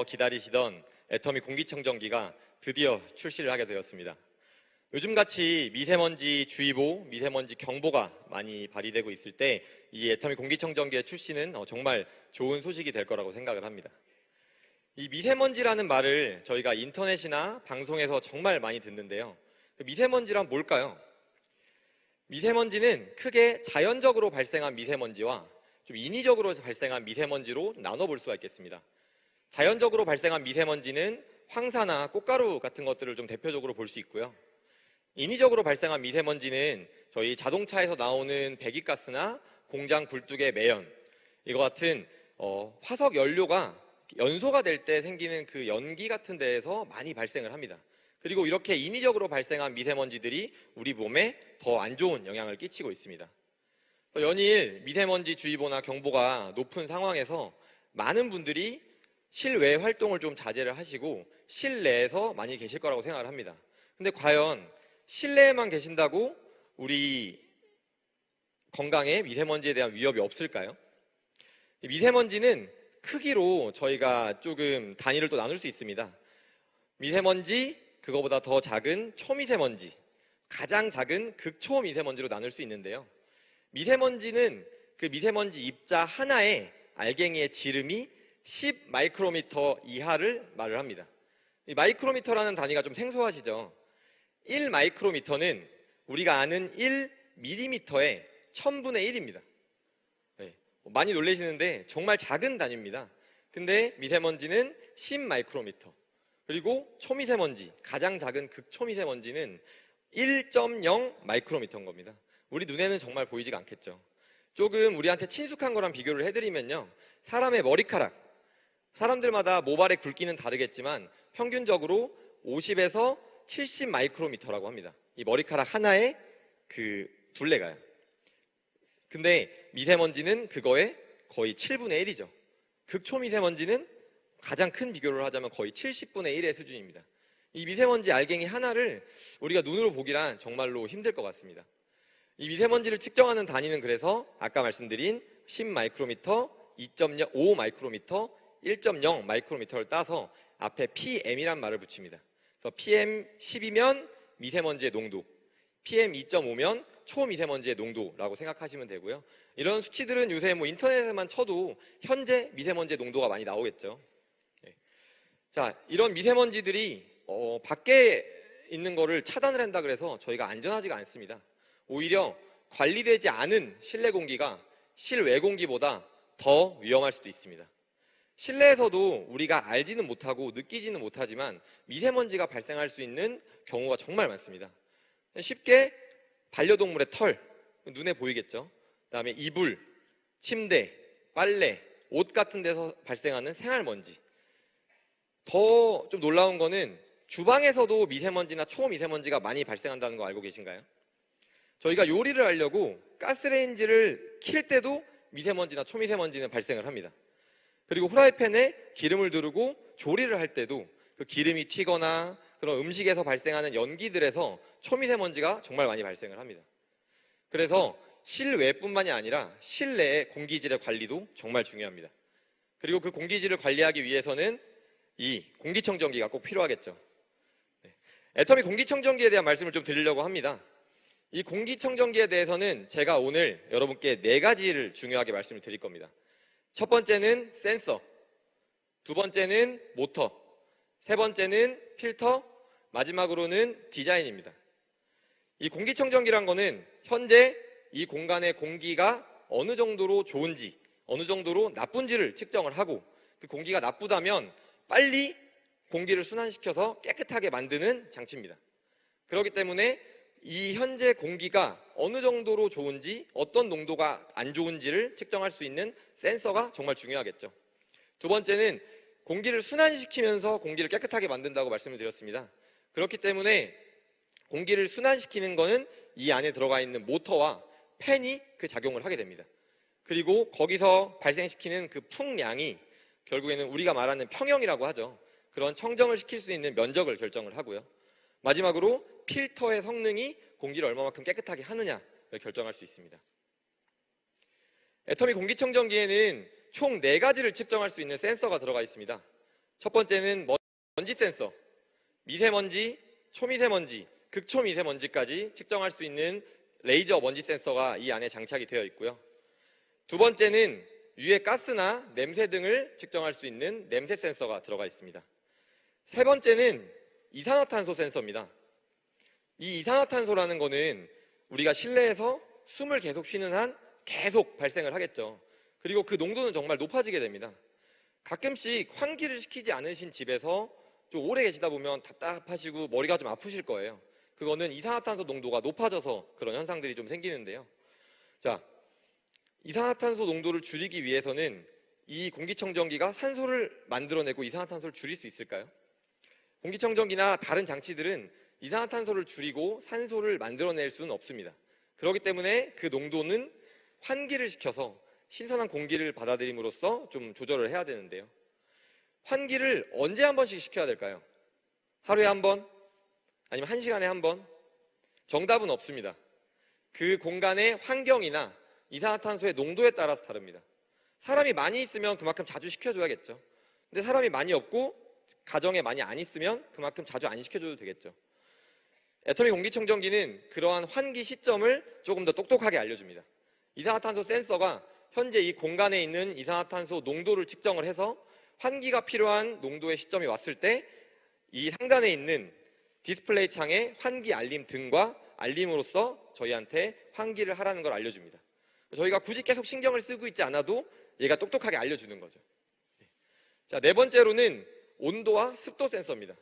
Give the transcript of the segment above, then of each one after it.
기다리시던 애터미 공기청정기가 드디어 출시를 하게 되었습니다. 요즘같이 미세먼지 주의보, 미세먼지 경보가 많이 발휘되고 있을 때 이 애터미 공기청정기의 출시는 정말 좋은 소식이 될 거라고 생각을 합니다. 이 미세먼지라는 말을 저희가 인터넷이나 방송에서 정말 많이 듣는데요. 미세먼지란 뭘까요? 미세먼지는 크게 자연적으로 발생한 미세먼지와 좀 인위적으로 발생한 미세먼지로 나눠볼 수가 있겠습니다. 자연적으로 발생한 미세먼지는 황사나 꽃가루 같은 것들을 좀 대표적으로 볼 수 있고요. 인위적으로 발생한 미세먼지는 저희 자동차에서 나오는 배기가스나 공장 굴뚝의 매연, 이거 같은 화석 연료가 연소가 될 때 생기는 그 연기 같은 데에서 많이 발생을 합니다. 그리고 이렇게 인위적으로 발생한 미세먼지들이 우리 몸에 더 안 좋은 영향을 끼치고 있습니다. 연일 미세먼지 주의보나 경보가 높은 상황에서 많은 분들이 실외 활동을 좀 자제를 하시고 실내에서 많이 계실 거라고 생각을 합니다. 근데 과연 실내에만 계신다고 우리 건강에 미세먼지에 대한 위협이 없을까요? 미세먼지는 크기로 저희가 조금 단위를 또 나눌 수 있습니다. 미세먼지, 그거보다 더 작은 초미세먼지, 가장 작은 극초미세먼지로 나눌 수 있는데요. 미세먼지는 그 미세먼지 입자 하나에 알갱이의 지름이 10 마이크로미터 이하를 말을 합니다. 이 마이크로미터라는 단위가 좀 생소하시죠? 1 마이크로미터는 우리가 아는 1 밀리미터의 1000분의 1입니다. 네, 많이 놀라시는데 정말 작은 단위입니다. 근데 미세먼지는 10 마이크로미터, 그리고 초미세먼지, 가장 작은 극초미세먼지는 1.0 마이크로미터인 겁니다. 우리 눈에는 정말 보이지가 않겠죠. 조금 우리한테 친숙한 거랑 비교를 해드리면요, 사람의 머리카락, 사람들마다 모발의 굵기는 다르겠지만 평균적으로 50에서 70 마이크로미터라고 합니다. 이 머리카락 하나의 그 둘레가요. 근데 미세먼지는 그거의 거의 7분의 1이죠. 극초미세먼지는 가장 큰 비교를 하자면 거의 70분의 1의 수준입니다. 이 미세먼지 알갱이 하나를 우리가 눈으로 보기란 정말로 힘들 것 같습니다. 이 미세먼지를 측정하는 단위는 그래서 아까 말씀드린 10 마이크로미터, 2.5 마이크로미터, 1.0 마이크로미터를 따서 앞에 PM이란 말을 붙입니다. 그래서 PM10이면 미세먼지의 농도, PM2.5면 초미세먼지의 농도라고 생각하시면 되고요. 이런 수치들은 요새 인터넷에만 쳐도 현재 미세먼지의 농도가 많이 나오겠죠. 자, 이런 미세먼지들이 밖에 있는 거를 차단을 한다 그래서 저희가 안전하지가 않습니다. 오히려 관리되지 않은 실내 공기가 실외 공기보다 더 위험할 수도 있습니다. 실내에서도 우리가 알지는 못하고 느끼지는 못하지만 미세먼지가 발생할 수 있는 경우가 정말 많습니다. 쉽게 반려동물의 털, 눈에 보이겠죠? 그다음에 이불, 침대, 빨래, 옷 같은 데서 발생하는 생활먼지. 더 좀 놀라운 거는 주방에서도 미세먼지나 초미세먼지가 많이 발생한다는 거 알고 계신가요? 저희가 요리를 하려고 가스레인지를 킬 때도 미세먼지나 초미세먼지는 발생을 합니다. 그리고 후라이팬에 기름을 두르고 조리를 할 때도 그 기름이 튀거나 그런 음식에서 발생하는 연기들에서 초미세먼지가 정말 많이 발생을 합니다. 그래서 실외뿐만이 아니라 실내의 공기질의 관리도 정말 중요합니다. 그리고 그 공기질을 관리하기 위해서는 이 공기청정기가 꼭 필요하겠죠. 애터미 공기청정기에 대한 말씀을 좀 드리려고 합니다. 이 공기청정기에 대해서는 제가 오늘 여러분께 4가지를 중요하게 말씀을 드릴 겁니다. 첫 번째는 센서, 두 번째는 모터, 세 번째는 필터, 마지막으로는 디자인입니다. 이 공기청정기란 거는 현재 이 공간의 공기가 어느 정도로 좋은지, 어느 정도로 나쁜지를 측정을 하고, 그 공기가 나쁘다면 빨리 공기를 순환시켜서 깨끗하게 만드는 장치입니다. 그렇기 때문에 이 현재 공기가 어느 정도로 좋은지, 어떤 농도가 안 좋은지를 측정할 수 있는 센서가 정말 중요하겠죠. 두 번째는 공기를 순환시키면서 공기를 깨끗하게 만든다고 말씀을 드렸습니다. 그렇기 때문에 공기를 순환시키는 거는 이 안에 들어가 있는 모터와 팬이 그 작용을 하게 됩니다. 그리고 거기서 발생시키는 그 풍량이 결국에는 우리가 말하는 평형이라고 하죠. 그런 청정을 시킬 수 있는 면적을 결정을 하고요. 마지막으로 필터의 성능이 공기를 얼마만큼 깨끗하게 하느냐를 결정할 수 있습니다. 애터미 공기청정기에는 총 4가지를 측정할 수 있는 센서가 들어가 있습니다. 첫 번째는 먼지 센서, 미세먼지, 초미세먼지, 극초미세먼지까지 측정할 수 있는 레이저 먼지 센서가 이 안에 장착이 되어 있고요. 두 번째는 유해 가스나 냄새 등을 측정할 수 있는 냄새 센서가 들어가 있습니다. 세 번째는 이산화탄소 센서입니다. 이 이산화탄소라는 거는 우리가 실내에서 숨을 계속 쉬는 한 계속 발생을 하겠죠. 그리고 그 농도는 정말 높아지게 됩니다. 가끔씩 환기를 시키지 않으신 집에서 좀 오래 계시다 보면 답답하시고 머리가 좀 아프실 거예요. 그거는 이산화탄소 농도가 높아져서 그런 현상들이 좀 생기는데요. 자, 이산화탄소 농도를 줄이기 위해서는 이 공기청정기가 산소를 만들어내고 이산화탄소를 줄일 수 있을까요? 공기청정기나 다른 장치들은 이산화탄소를 줄이고 산소를 만들어낼 수는 없습니다. 그렇기 때문에 그 농도는 환기를 시켜서 신선한 공기를 받아들임으로써 좀 조절을 해야 되는데요. 환기를 언제 한 번씩 시켜야 될까요? 하루에 한 번? 아니면 1시간에 한 번? 정답은 없습니다. 그 공간의 환경이나 이산화탄소의 농도에 따라서 다릅니다. 사람이 많이 있으면 그만큼 자주 시켜줘야겠죠. 근데 사람이 많이 없고 가정에 많이 안 있으면 그만큼 자주 안 시켜줘도 되겠죠. 애터미 공기청정기는 그러한 환기 시점을 조금 더 똑똑하게 알려줍니다. 이산화탄소 센서가 현재 이 공간에 있는 이산화탄소 농도를 측정을 해서 환기가 필요한 농도의 시점이 왔을 때 이 상단에 있는 디스플레이 창에 환기 알림 등과 알림으로써 저희한테 환기를 하라는 걸 알려줍니다. 저희가 굳이 계속 신경을 쓰고 있지 않아도 얘가 똑똑하게 알려주는 거죠. 자, 네 번째로는 온도와 습도 센서입니다.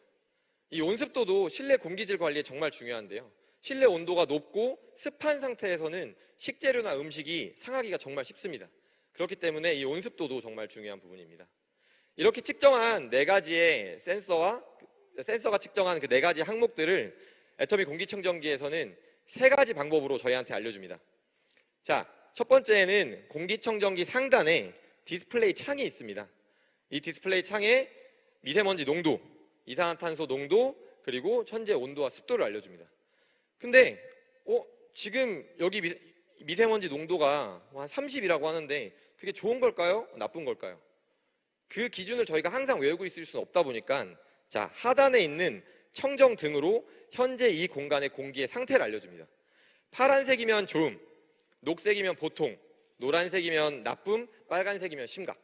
이 온습도도 실내 공기질 관리에 정말 중요한데요. 실내 온도가 높고 습한 상태에서는 식재료나 음식이 상하기가 정말 쉽습니다. 그렇기 때문에 이 온습도도 정말 중요한 부분입니다. 이렇게 측정한 4가지의 센서가 측정한 그 4가지 항목들을 애터미 공기청정기에서는 3가지 방법으로 저희한테 알려줍니다. 자, 첫 번째는 공기청정기 상단에 디스플레이 창이 있습니다. 이 디스플레이 창에 미세먼지 농도, 이산화탄소 농도, 그리고 현재 온도와 습도를 알려줍니다. 근데 지금 여기 미세먼지 농도가 한 30이라고 하는데 그게 좋은 걸까요? 나쁜 걸까요? 그 기준을 저희가 항상 외우고 있을 수는 없다 보니까 자, 하단에 있는 청정 등으로 현재 이 공간의 공기의 상태를 알려줍니다. 파란색이면 좋음, 녹색이면 보통, 노란색이면 나쁨, 빨간색이면 심각.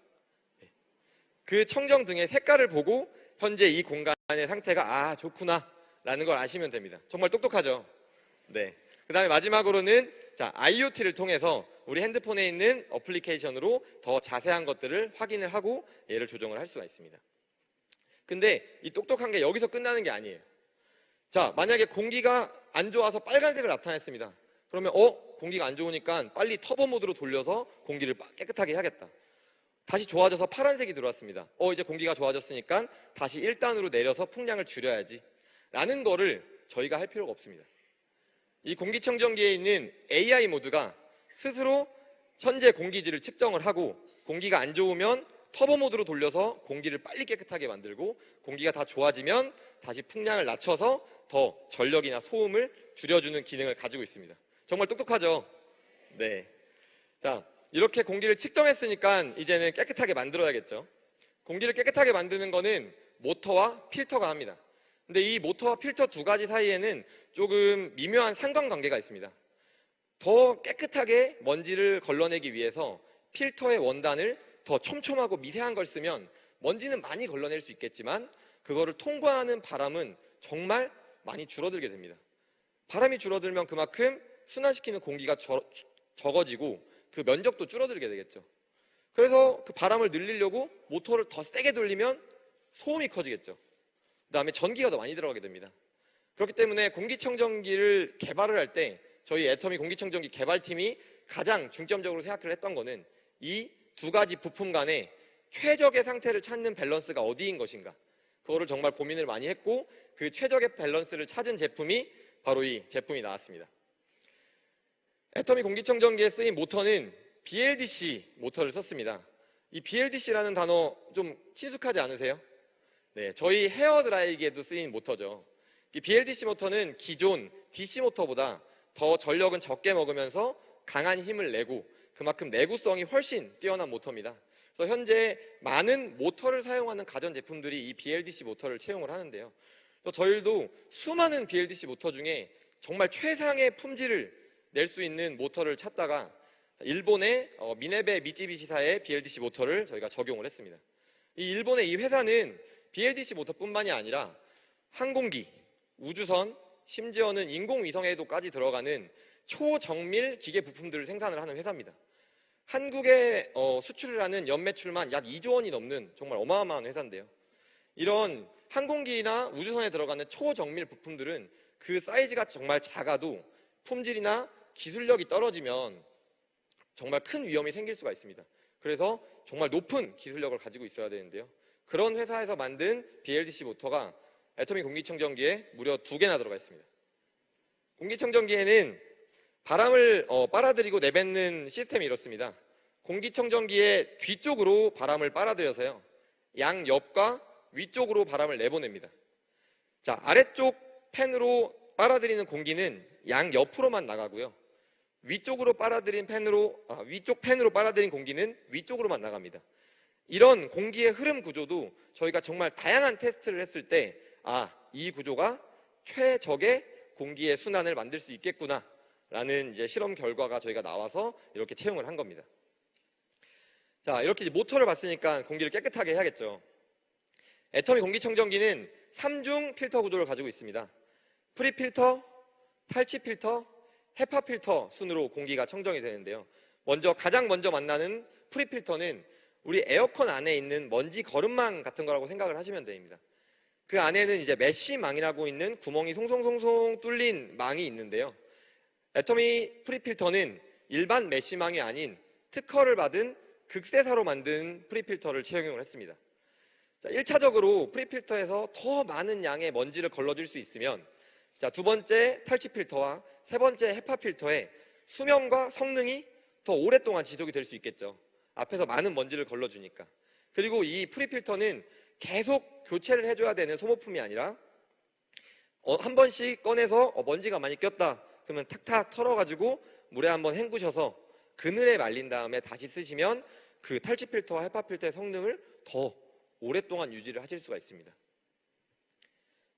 그 청정 등의 색깔을 보고 현재 이 공간의 상태가 좋구나 라는 걸 아시면 됩니다. 정말 똑똑하죠? 네. 그 다음에 마지막으로는 자, IoT를 통해서 우리 핸드폰에 있는 어플리케이션으로 더 자세한 것들을 확인을 하고 얘를 조정을 할 수가 있습니다. 근데 이 똑똑한 게 여기서 끝나는 게 아니에요. 자, 만약에 공기가 안 좋아서 빨간색을 나타냈습니다. 그러면 공기가 안 좋으니까 빨리 터보 모드로 돌려서 공기를 깨끗하게 해야겠다. 다시 좋아져서 파란색이 들어왔습니다. 이제 공기가 좋아졌으니까 다시 1단으로 내려서 풍량을 줄여야지 라는 거를 저희가 할 필요가 없습니다. 이 공기청정기에 있는 AI 모드가 스스로 현재 공기질을 측정을 하고 공기가 안 좋으면 터보 모드로 돌려서 공기를 빨리 깨끗하게 만들고 공기가 다 좋아지면 다시 풍량을 낮춰서 더 전력이나 소음을 줄여주는 기능을 가지고 있습니다. 정말 똑똑하죠? 네. 자, 이렇게 공기를 측정했으니까 이제는 깨끗하게 만들어야겠죠. 공기를 깨끗하게 만드는 거는 모터와 필터가 합니다. 근데 이 모터와 필터 2가지 사이에는 조금 미묘한 상관관계가 있습니다. 더 깨끗하게 먼지를 걸러내기 위해서 필터의 원단을 더 촘촘하고 미세한 걸 쓰면 먼지는 많이 걸러낼 수 있겠지만 그거를 통과하는 바람은 정말 많이 줄어들게 됩니다. 바람이 줄어들면 그만큼 순환시키는 공기가 적어지고 그 면적도 줄어들게 되겠죠. 그래서 그 바람을 늘리려고 모터를 더 세게 돌리면 소음이 커지겠죠. 그 다음에 전기가 더 많이 들어가게 됩니다. 그렇기 때문에 공기청정기를 개발을 할 때 저희 애터미 공기청정기 개발팀이 가장 중점적으로 생각을 했던 거는 이 2가지 부품 간의 최적의 상태를 찾는 밸런스가 어디인 것인가, 그거를 정말 고민을 많이 했고 그 최적의 밸런스를 찾은 제품이 바로 이 제품이 나왔습니다. 애터미 공기청정기에 쓰인 모터는 BLDC 모터를 썼습니다. 이 BLDC라는 단어 좀 친숙하지 않으세요? 네, 저희 헤어드라이기에도 쓰인 모터죠. 이 BLDC 모터는 기존 DC 모터보다 더 전력은 적게 먹으면서 강한 힘을 내고 그만큼 내구성이 훨씬 뛰어난 모터입니다. 그래서 현재 많은 모터를 사용하는 가전제품들이 이 BLDC 모터를 채용을 하는데요. 또 저희도 수많은 BLDC 모터 중에 정말 최상의 품질을 낼 수 있는 모터를 찾다가 일본의 미네베 미쯔비시사의 BLDC 모터를 저희가 적용을 했습니다. 이 일본의 이 회사는 BLDC 모터뿐만이 아니라 항공기, 우주선, 심지어는 인공위성에도까지 들어가는 초정밀 기계 부품들을 생산을 하는 회사입니다. 한국에 수출을 하는 연매출만 약 2조 원이 넘는 정말 어마어마한 회사인데요. 이런 항공기나 우주선에 들어가는 초정밀 부품들은 그 사이즈가 정말 작아도 품질이나 기술력이 떨어지면 정말 큰 위험이 생길 수가 있습니다. 그래서 정말 높은 기술력을 가지고 있어야 되는데요. 그런 회사에서 만든 BLDC 모터가 애터미 공기청정기에 무려 2개나 들어가 있습니다. 공기청정기에는 바람을 빨아들이고 내뱉는 시스템이 이렇습니다. 공기청정기의 뒤쪽으로 바람을 빨아들여서요, 양옆과 위쪽으로 바람을 내보냅니다. 자, 아래쪽 팬으로 빨아들이는 공기는 양옆으로만 나가고요, 위쪽 팬으로 빨아들인 공기는 위쪽으로만 나갑니다. 이런 공기의 흐름 구조도 저희가 정말 다양한 테스트를 했을 때, 이 구조가 최적의 공기의 순환을 만들 수 있겠구나 라는 이제 실험 결과가 저희가 나와서 이렇게 채용을 한 겁니다. 자, 이렇게 모터를 봤으니까 공기를 깨끗하게 해야겠죠. 애터미 공기청정기는 3중 필터 구조를 가지고 있습니다. 프리필터, 탈취필터, 헤파필터 순으로 공기가 청정이 되는데요. 가장 먼저 만나는 프리필터는 우리 에어컨 안에 있는 먼지 거름망 같은 거라고 생각을 하시면 됩니다. 그 안에는 이제 메쉬망이라고 있는 구멍이 송송송송 뚫린 망이 있는데요. 애터미 프리필터는 일반 메쉬망이 아닌 특허를 받은 극세사로 만든 프리필터를 채용을 했습니다. 자, 1차적으로 프리필터에서 더 많은 양의 먼지를 걸러줄 수 있으면, 자, 두 번째 탈취필터와 세 번째 헤파필터의 수명과 성능이 더 오랫동안 지속이 될 수 있겠죠. 앞에서 많은 먼지를 걸러주니까. 그리고 이 프리필터는 계속 교체를 해줘야 되는 소모품이 아니라 한 번씩 꺼내서 먼지가 많이 꼈다 그러면 탁탁 털어가지고 물에 한번 헹구셔서 그늘에 말린 다음에 다시 쓰시면 그 탈취필터와 헤파필터의 성능을 더 오랫동안 유지를 하실 수가 있습니다.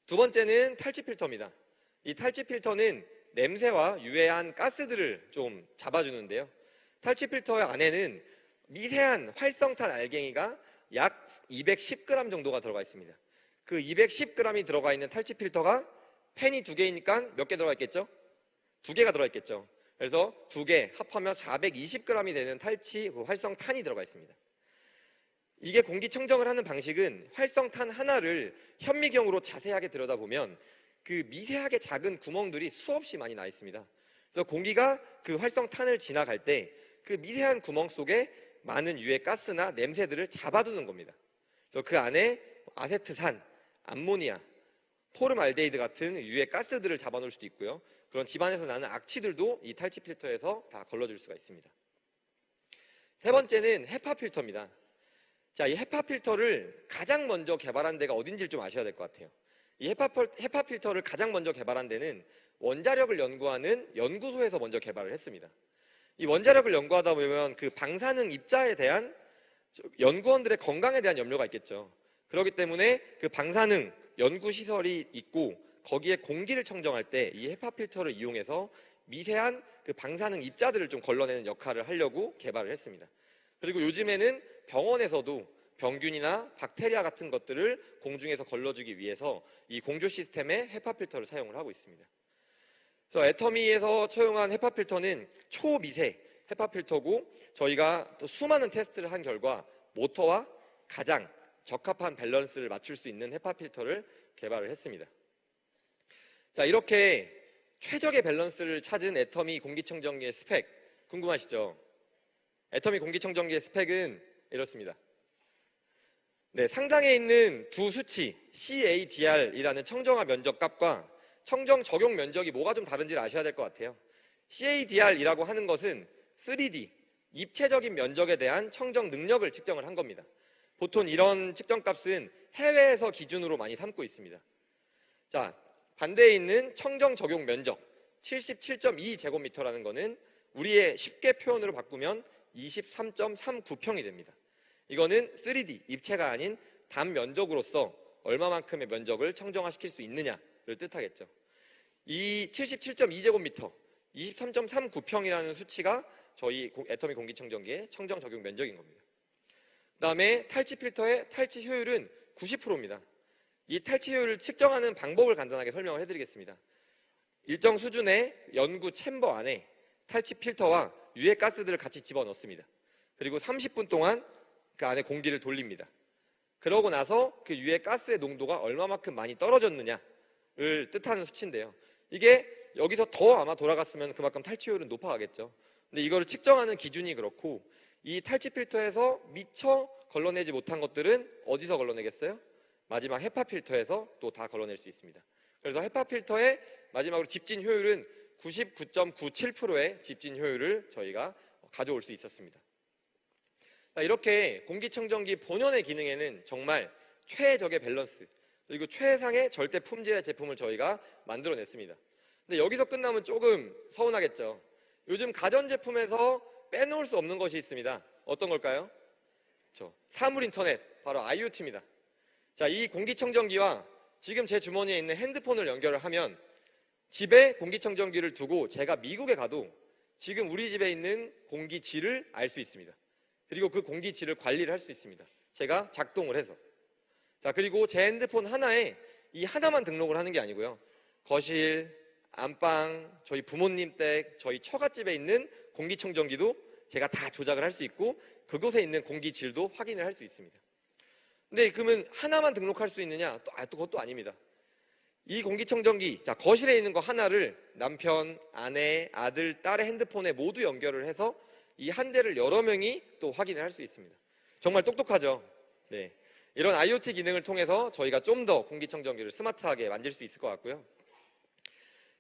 두 번째는 탈취필터입니다. 이 탈취필터는 냄새와 유해한 가스들을 좀 잡아주는데요. 탈취필터 안에는 미세한 활성탄 알갱이가 약 210g 정도가 들어가 있습니다. 그 210g이 들어가 있는 탈취필터가 팬이 2개이니까 몇 개 들어가 있겠죠? 2개가 들어가 있겠죠. 그래서 2개 합하면 420g이 되는 활성탄이 들어가 있습니다. 이게 공기청정을 하는 방식은 활성탄 하나를 현미경으로 자세하게 들여다보면 그 미세하게 작은 구멍들이 수없이 많이 나 있습니다. 그래서 공기가 그 활성탄을 지나갈 때 그 미세한 구멍 속에 많은 유해 가스나 냄새들을 잡아두는 겁니다. 그래서 그 안에 아세트산, 암모니아, 포름알데히드 같은 유해 가스들을 잡아놓을 수도 있고요. 그런 집안에서 나는 악취들도 이 탈취 필터에서 다 걸러줄 수가 있습니다. 세 번째는 헤파 필터입니다. 자, 이 헤파 필터를 가장 먼저 개발한 데가 어딘지를 좀 아셔야 될 것 같아요. 이 헤파 필터를 가장 먼저 개발한 데는 원자력을 연구하는 연구소에서 먼저 개발을 했습니다. 이 원자력을 연구하다 보면 그 방사능 입자에 대한 연구원들의 건강에 대한 염려가 있겠죠. 그렇기 때문에 그 방사능 연구시설이 있고 거기에 공기를 청정할 때 이 헤파 필터를 이용해서 미세한 그 방사능 입자들을 좀 걸러내는 역할을 하려고 개발을 했습니다. 그리고 요즘에는 병원에서도 병균이나 박테리아 같은 것들을 공중에서 걸러주기 위해서 이 공조 시스템의 헤파 필터를 사용을 하고 있습니다. 그래서 애터미에서 채용한 헤파 필터는 초미세 헤파 필터고, 저희가 또 수많은 테스트를 한 결과 모터와 가장 적합한 밸런스를 맞출 수 있는 헤파 필터를 개발을 했습니다. 자, 이렇게 최적의 밸런스를 찾은 애터미 공기청정기의 스펙 궁금하시죠? 애터미 공기청정기의 스펙은 이렇습니다. 네, 상단에 있는 두 수치 CADR이라는 청정화 면적 값과 청정 적용 면적이 뭐가 좀 다른지를 아셔야 될 것 같아요. CADR이라고 하는 것은 3D, 입체적인 면적에 대한 청정 능력을 측정을 한 겁니다. 보통 이런 측정값은 해외에서 기준으로 많이 삼고 있습니다. 자, 반대에 있는 청정 적용 면적 77.2제곱미터라는 거는 우리의 쉽게 표현으로 바꾸면 23.39평이 됩니다. 이거는 3D, 입체가 아닌 단면적으로서 얼마만큼의 면적을 청정화시킬 수 있느냐를 뜻하겠죠. 이 77.2제곱미터, 23.39평이라는 수치가 저희 애터미 공기청정기의 청정 적용 면적인 겁니다. 그 다음에 탈취 필터의 탈취 효율은 90%입니다. 이 탈취 효율을 측정하는 방법을 간단하게 설명을 해드리겠습니다. 일정 수준의 연구 챔버 안에 탈취 필터와 유해 가스들을 같이 집어넣습니다. 그리고 30분 동안 그 안에 공기를 돌립니다. 그러고 나서 그 유해 가스의 농도가 얼마만큼 많이 떨어졌느냐를 뜻하는 수치인데요. 이게 여기서 더 아마 돌아갔으면 그만큼 탈취 효율은 높아가겠죠. 근데 이거를 측정하는 기준이 그렇고, 이 탈취 필터에서 미처 걸러내지 못한 것들은 어디서 걸러내겠어요? 마지막 헤파 필터에서 또 다 걸러낼 수 있습니다. 그래서 헤파 필터의 마지막으로 집진 효율은 99.97%의 집진 효율을 저희가 가져올 수 있었습니다. 이렇게 공기청정기 본연의 기능에는 정말 최적의 밸런스, 그리고 최상의 절대 품질의 제품을 저희가 만들어냈습니다. 근데 여기서 끝나면 조금 서운하겠죠. 요즘 가전제품에서 빼놓을 수 없는 것이 있습니다. 어떤 걸까요? 사물 인터넷, 바로 IoT입니다. 자, 이 공기청정기와 지금 제 주머니에 있는 핸드폰을 연결을 하면 집에 공기청정기를 두고 제가 미국에 가도 지금 우리 집에 있는 공기질을 알 수 있습니다. 그리고 그 공기질을 관리를 할 수 있습니다. 제가 작동을 해서. 자, 그리고 제 핸드폰 하나에 이 하나만 등록을 하는 게 아니고요. 거실, 안방, 저희 부모님 댁, 저희 처갓집에 있는 공기청정기도 제가 다 조작을 할 수 있고 그곳에 있는 공기질도 확인을 할 수 있습니다. 근데 그러면 하나만 등록할 수 있느냐? 또 그것도 아닙니다. 이 공기청정기, 자, 거실에 있는 거 하나를 남편, 아내, 아들, 딸의 핸드폰에 모두 연결을 해서 이 한 대를 여러 명이 또 확인을 할 수 있습니다. 정말 똑똑하죠? 네. 이런 IoT 기능을 통해서 저희가 좀 더 공기청정기를 스마트하게 만들 수 있을 것 같고요.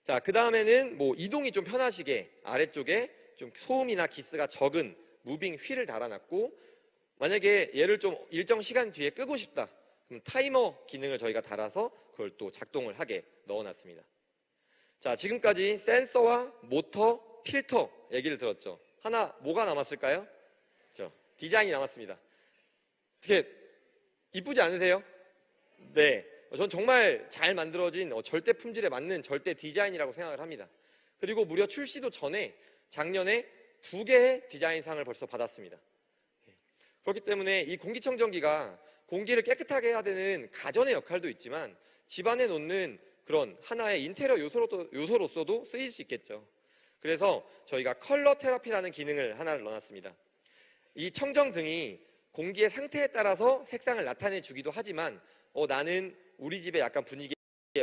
자, 그 다음에는 이동이 좀 편하시게 아래쪽에 좀 소음이나 기스가 적은 무빙 휠을 달아놨고, 만약에 얘를 좀 일정 시간 뒤에 끄고 싶다, 그럼 타이머 기능을 저희가 달아서 그걸 또 작동을 하게 넣어놨습니다. 자, 지금까지 센서와 모터, 필터 얘기를 들었죠. 하나 뭐가 남았을까요? 디자인이 남았습니다. 어떻게 이쁘지 않으세요? 네, 전 정말 잘 만들어진 절대 품질에 맞는 절대 디자인이라고 생각을 합니다. 그리고 무려 출시도 전에 작년에 2개의 디자인상을 벌써 받았습니다. 그렇기 때문에 이 공기청정기가 공기를 깨끗하게 해야 되는 가전의 역할도 있지만 집안에 놓는 그런 하나의 인테리어 요소로서도 쓰일 수 있겠죠. 그래서 저희가 컬러 테라피라는 기능을 하나를 넣어놨습니다. 이 청정등이 공기의 상태에 따라서 색상을 나타내 주기도 하지만 나는 우리 집의 약간 분위기에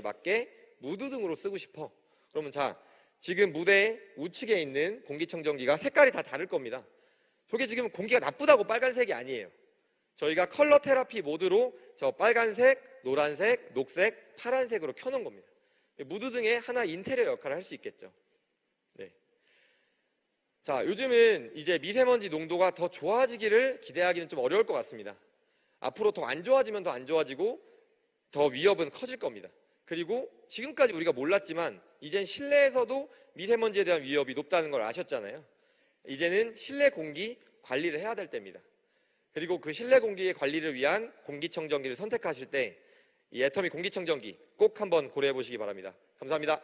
맞게 무드등으로 쓰고 싶어. 그러면 자, 지금 무대 우측에 있는 공기청정기가 색깔이 다 다를 겁니다. 저게 지금 공기가 나쁘다고 빨간색이 아니에요. 저희가 컬러 테라피 모드로 저 빨간색, 노란색, 녹색, 파란색으로 켜놓은 겁니다. 무드등의 하나 인테리어 역할을 할 수 있겠죠. 네. 자, 요즘은 이제 미세먼지 농도가 더 좋아지기를 기대하기는 좀 어려울 것 같습니다. 앞으로 더 안 좋아지면 더 안 좋아지고 더 위협은 커질 겁니다. 그리고 지금까지 우리가 몰랐지만 이젠 실내에서도 미세먼지에 대한 위협이 높다는 걸 아셨잖아요. 이제는 실내 공기 관리를 해야 될 때입니다. 그리고 그 실내 공기의 관리를 위한 공기청정기를 선택하실 때 이 애터미 공기청정기 꼭 한번 고려해 보시기 바랍니다. 감사합니다.